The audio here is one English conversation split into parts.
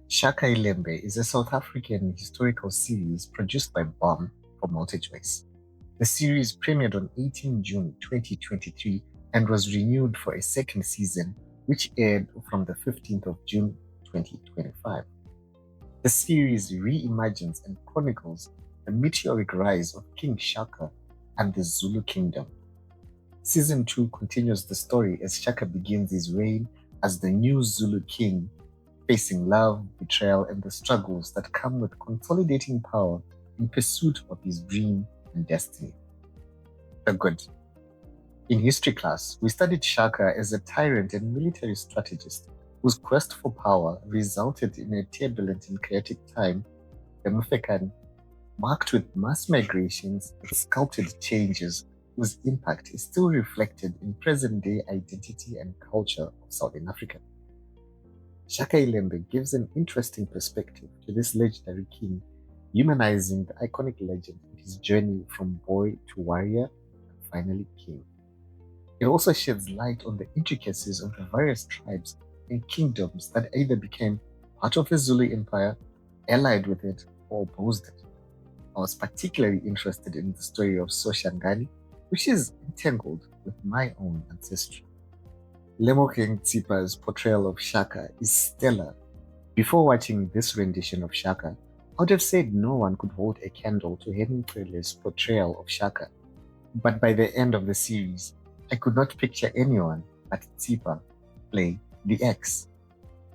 Shaka Ilembe is a South African historical series produced by BOM for MultiChoice. The series premiered on 18 June 2023 and was renewed for a second season, which aired from the 15th of June 2025. The series reimagines and chronicles the meteoric rise of King Shaka and the Zulu Kingdom. Season 2 continues the story as Shaka begins his reign as the new Zulu King, facing love, betrayal, and the struggles that come with consolidating power in pursuit of his dream and destiny. The good. In history class, we studied Shaka as a tyrant and military strategist whose quest for power resulted in a turbulent and chaotic time, the Mufekan, marked with mass migrations and sculpted changes whose impact is still reflected in present-day identity and culture of Southern Africa. Shaka Ilembe gives an interesting perspective to this legendary king, humanizing the iconic legend in his journey from boy to warrior and finally king. It also sheds light on the intricacies of the various tribes and kingdoms that either became part of the Zulu Empire, allied with it, or opposed it. I was particularly interested in the story of Soshangani, which is entangled with my own ancestry. Lemogang Tsipa's portrayal of Shaka is stellar. Before watching this rendition of Shaka, I would have said no one could hold a candle to Henry Clear's portrayal of Shaka. But by the end of the series, I could not picture anyone but Tsipa play the X.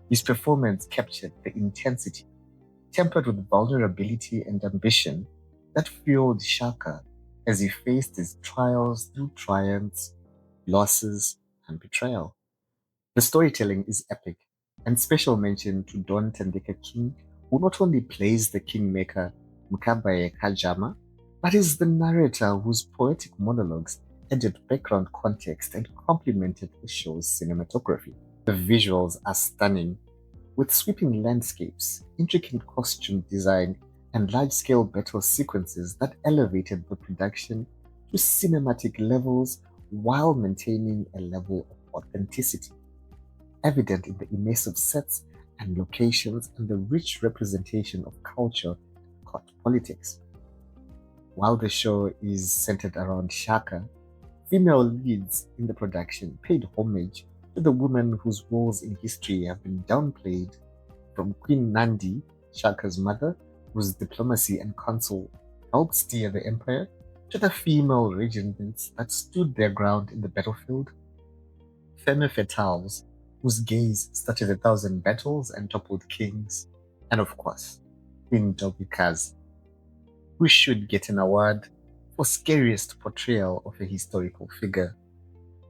His performance captured the intensity, tempered with vulnerability and ambition, that fueled Shaka as he faced his trials through triumphs, losses, and betrayal. The storytelling is epic, and special mention to Don Thandeka King, who not only plays the kingmaker Mkabayi kaJama, but is the narrator whose poetic monologues added background context and complemented the show's cinematography. The visuals are stunning, with sweeping landscapes, intricate costume design, and large-scale battle sequences that elevated the production to cinematic levels while maintaining a level of authenticity, evident in the immersive sets and locations and the rich representation of culture and court politics. While the show is centered around Shaka, female leads in the production paid homage to the women whose roles in history have been downplayed, from Queen Nandi, Shaka's mother, whose diplomacy and counsel helped steer the empire, to the female regiments that stood their ground in the battlefield, femme fatales, whose gaze started 1,000 battles and toppled kings, and of course, Queen Qubeka's, who should get an award for scariest portrayal of a historical figure,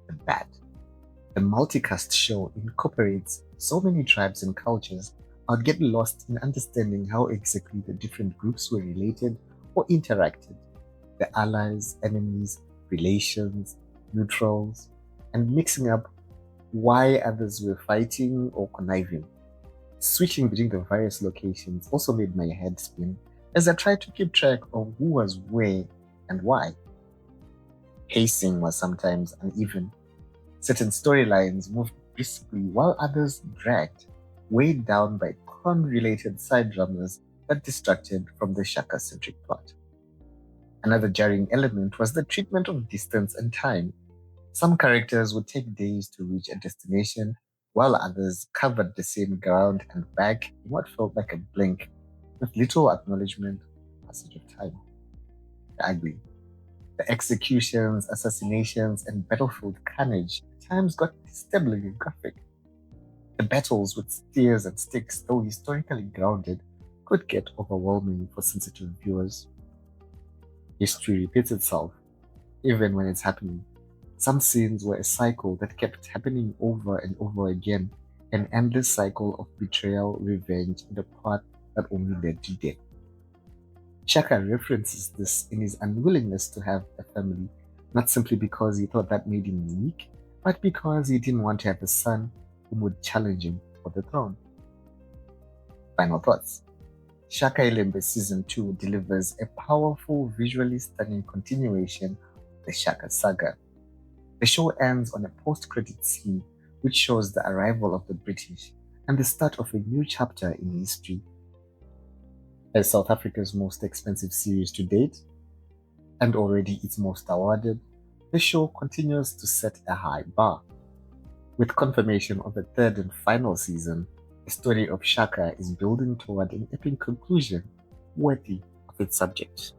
the Bat. The multicast show incorporates so many tribes and cultures, I'd get lost in understanding how exactly the different groups were related or interacted, the allies, enemies, relations, neutrals, and mixing up why others were fighting or conniving. Switching between the various locations also made my head spin as I tried to keep track of who was where and why. Pacing was sometimes uneven. Certain storylines moved briskly while others dragged, weighed down by con-related side dramas that distracted from the Shaka-centric plot. Another jarring element was the treatment of distance and time. Some characters would take days to reach a destination, while others covered the same ground and back in what felt like a blink, with little acknowledgement of passage of time. I agree. The executions, assassinations, and battlefield carnage at times got disturbingly graphic. The battles with spears and sticks, though historically grounded, could get overwhelming for sensitive viewers. History repeats itself, even when it's happening. Some scenes were a cycle that kept happening over and over again, an endless cycle of betrayal, revenge, and a plot that only led to death. Shaka references this in his unwillingness to have a family, not simply because he thought that made him weak, but because he didn't want to have a son who would challenge him for the throne. Final thoughts. Shaka Ilembe Season 2 delivers a powerful, visually stunning continuation of the Shaka saga. The show ends on a post-credit scene which shows the arrival of the British and the start of a new chapter in history. As South Africa's most expensive series to date, and already its most awarded, the show continues to set a high bar. With confirmation of a third and final season, the story of Shaka is building toward an epic conclusion worthy of its subject.